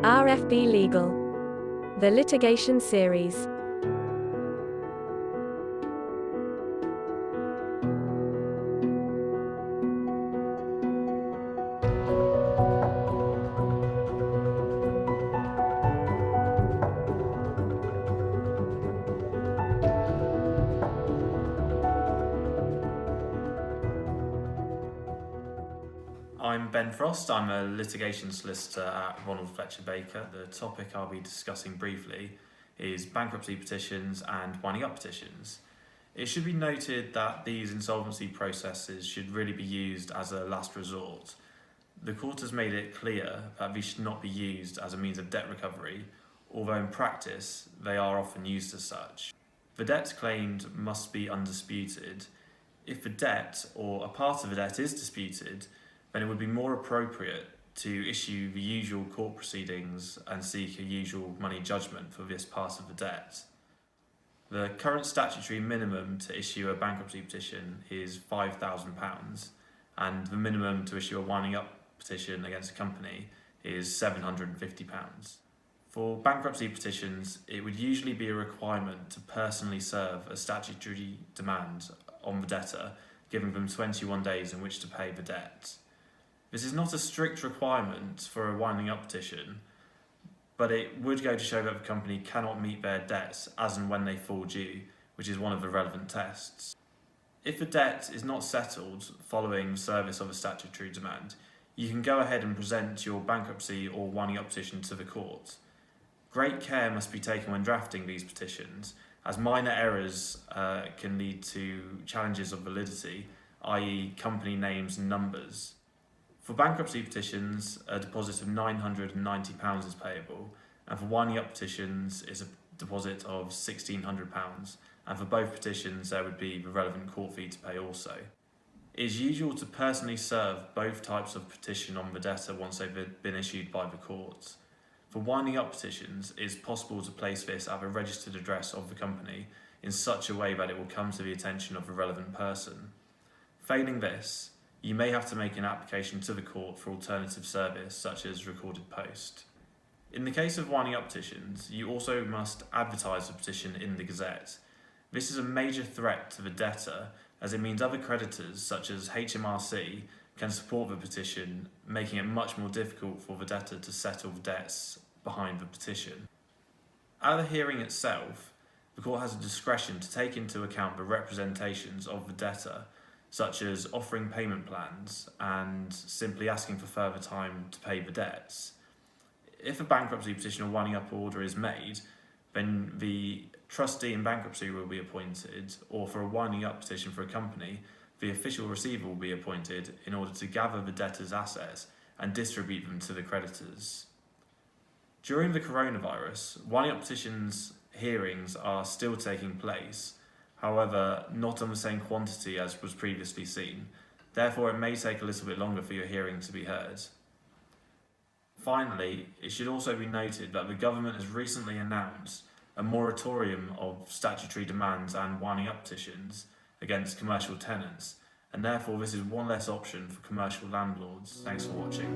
RFB Legal. The Litigation Series. I'm Ben Frost. I'm a litigation solicitor at Ronald Fletcher Baker. The topic I'll be discussing briefly is bankruptcy petitions and winding up petitions. It should be noted that these insolvency processes should really be used as a last resort. The court has made it clear that these should not be used as a means of debt recovery, although in practice they are often used as such. The debts claimed must be undisputed. If the debt or a part of the debt is disputed, then it would be more appropriate to issue the usual court proceedings and seek a usual money judgment for this part of the debt. The current statutory minimum to issue a bankruptcy petition is £5,000, and the minimum to issue a winding up petition against a company is £750. For bankruptcy petitions, it would usually be a requirement to personally serve a statutory demand on the debtor, giving them 21 days in which to pay the debt. This is not a strict requirement for a winding up petition, but it would go to show that the company cannot meet their debts as and when they fall due, which is one of the relevant tests. If the debt is not settled following service of a statutory demand, you can go ahead and present your bankruptcy or winding up petition to the court. Great care must be taken when drafting these petitions, as minor errors can lead to challenges of validity, i.e. company names and numbers. For bankruptcy petitions, a deposit of £990 is payable, and for winding up petitions is a deposit of £1,600, and for both petitions there would be the relevant court fee to pay also. It is usual to personally serve both types of petition on the debtor once they've been issued by the court. For winding up petitions, it is possible to place this at the registered address of the company in such a way that it will come to the attention of the relevant person. Failing this, you may have to make an application to the court for alternative service, such as recorded post. In the case of winding up petitions, you also must advertise the petition in the Gazette. This is a major threat to the debtor, as it means other creditors, such as HMRC, can support the petition, making it much more difficult for the debtor to settle the debts behind the petition. At the hearing itself, the court has a discretion to take into account the representations of the debtor, such as offering payment plans and simply asking for further time to pay the debts. If a bankruptcy petition or winding up order is made, then the trustee in bankruptcy will be appointed, or for a winding up petition for a company, the official receiver will be appointed in order to gather the debtor's assets and distribute them to the creditors. During the coronavirus, winding up petitions hearings are still taking place, however, not on the same quantity as was previously seen. Therefore, it may take a little bit longer for your hearing to be heard. Finally, it should also be noted that the government has recently announced a moratorium of statutory demands and winding up petitions against commercial tenants, and therefore this is one less option for commercial landlords. Thanks for watching.